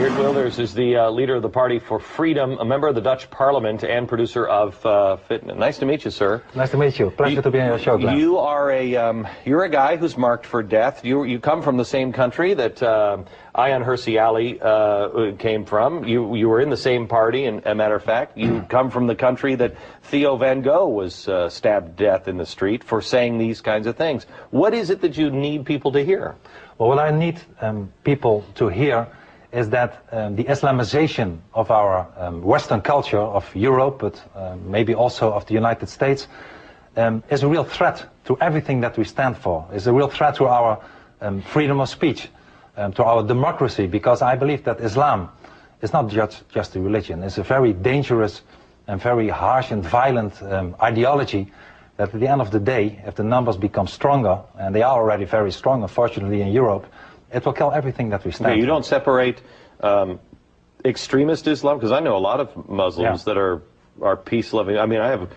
Geert Wilders is the leader of the Party for Freedom, a member of the Dutch Parliament, and producer of Fitness. Nice to meet you, sir. Nice to meet you. Pleasure to be on your show, Glenn. You are you're a guy who's marked for death. You come from the same country that Ayaan Hirsi Ali came from. You were in the same party, and a matter of fact, you come from the country that Theo Van Gogh was stabbed to death in the street for saying these kinds of things. What is it that you need people to hear? Well, what I need people to hear is that the Islamization of our Western culture, of Europe, but maybe also of the United States, is a real threat to everything that we stand for. Is a real threat to our freedom of speech, to our democracy, because I believe that Islam is not just a religion. It's a very dangerous and very harsh and violent ideology that at the end of the day, if the numbers become stronger, and they are already very strong, unfortunately, in Europe, it will kill everything that we stand for. You don't separate extremist Islam, because I know a lot of Muslims that are peace-loving. I mean, I have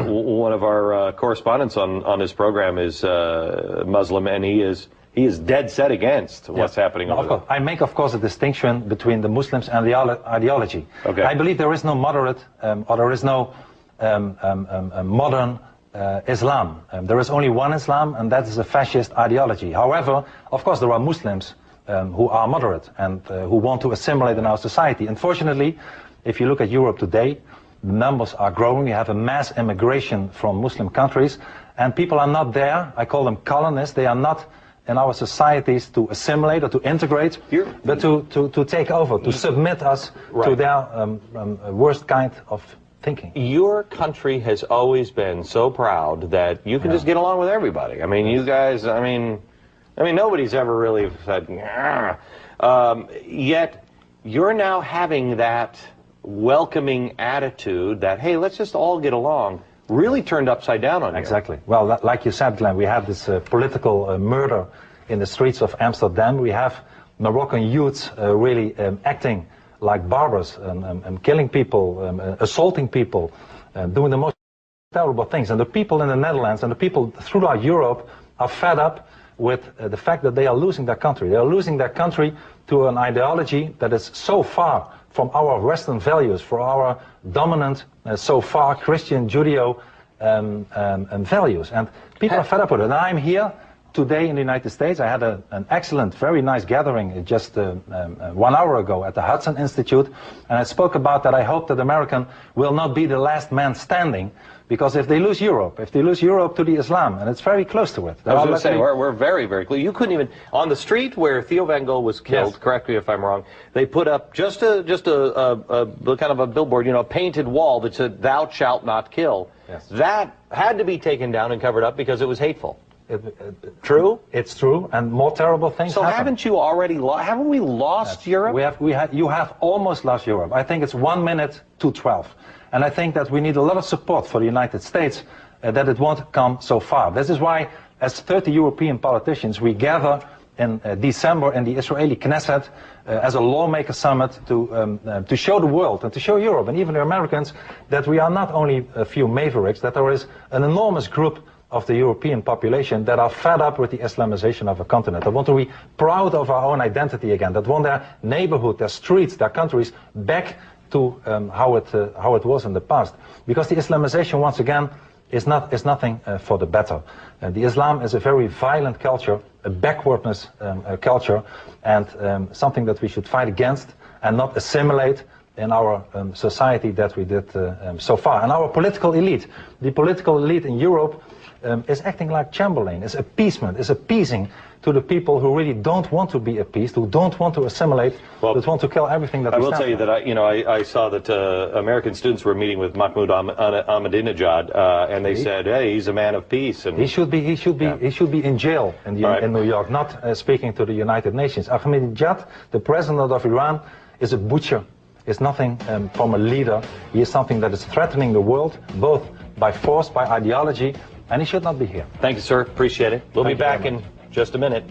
one of our correspondents on this program is Muslim, and he is dead set against what's happening over there. I make, of course, a distinction between the Muslims and the ideology. Okay. I believe there is no moderate or there is no modern Islam. There is only one Islam, and that is a fascist ideology. However, of course, there are Muslims who are moderate and who want to assimilate in our society. Unfortunately, if you look at Europe today, the numbers are growing. We have a mass immigration from Muslim countries, and people are not there. I call them colonists. They are not in our societies to assimilate or to integrate, but to take over, to submit us to their worst kind of thinking. Your country has always been so proud that you can just get along with everybody. I mean, you guys, I mean, nobody's ever really said, yet you're now having that welcoming attitude that, hey, let's just all get along, really turned upside down on you. Exactly. Well, like you said, Glenn, we have this political murder in the streets of Amsterdam. We have Moroccan youths really acting like barbers, killing people, assaulting people, doing the most terrible things. And the people in the Netherlands and the people throughout Europe are fed up with the fact that they are losing their country. They are losing their country to an ideology that is so far from our Western values, for our dominant, so far Christian, Judeo values. And people are fed up with it. And I'm here today in the United States. I had an excellent, very nice gathering just 1 hour ago at the Hudson Institute, and I spoke about that I hope that America will not be the last man standing, because if they lose Europe to the Islam, and it's very close to it. I was going to say, we're very, very close. You couldn't even, on the street where Theo Van Gogh was killed, correct me if I'm wrong, they put up just a kind of a billboard, a painted wall that said, "Thou shalt not kill." Yes. That had to be taken down and covered up because it was hateful. True? It's true, and more terrible things So happen. haven't you already haven't we lost Europe? You have almost lost Europe. I think it's 1 minute to 12. And I think that we need a lot of support for the United States that it won't come so far. This is why, as 30 European politicians, we gather in December in the Israeli Knesset as a lawmaker summit to show the world and to show Europe and even the Americans that we are not only a few mavericks, that there is an enormous group of the European population that are fed up with the Islamization of a continent, that want to be proud of our own identity again, that want their neighborhood, their streets, their countries back to how it was in the past. Because the Islamization, once again, is nothing for the better. The Islam is a very violent culture, a backwardness culture, and something that we should fight against and not assimilate in our society that we did so far. And our political elite, the political elite in Europe, is acting like Chamberlain, is appeasement, is appeasing to the people who really don't want to be appeased, who don't want to assimilate, but want to kill everything that we stand for. I will tell you that I saw that American students were meeting with Mahmoud Ahmadinejad, and they said, "Hey, he's a man of peace." And he should be in jail in New York, not speaking to the United Nations. Ahmadinejad, the president of Iran, is a butcher. Is nothing from a leader. He is something that is threatening the world, both by force, by ideology, and he should not be here. Thank you, sir. Appreciate it. We'll be back in just a minute.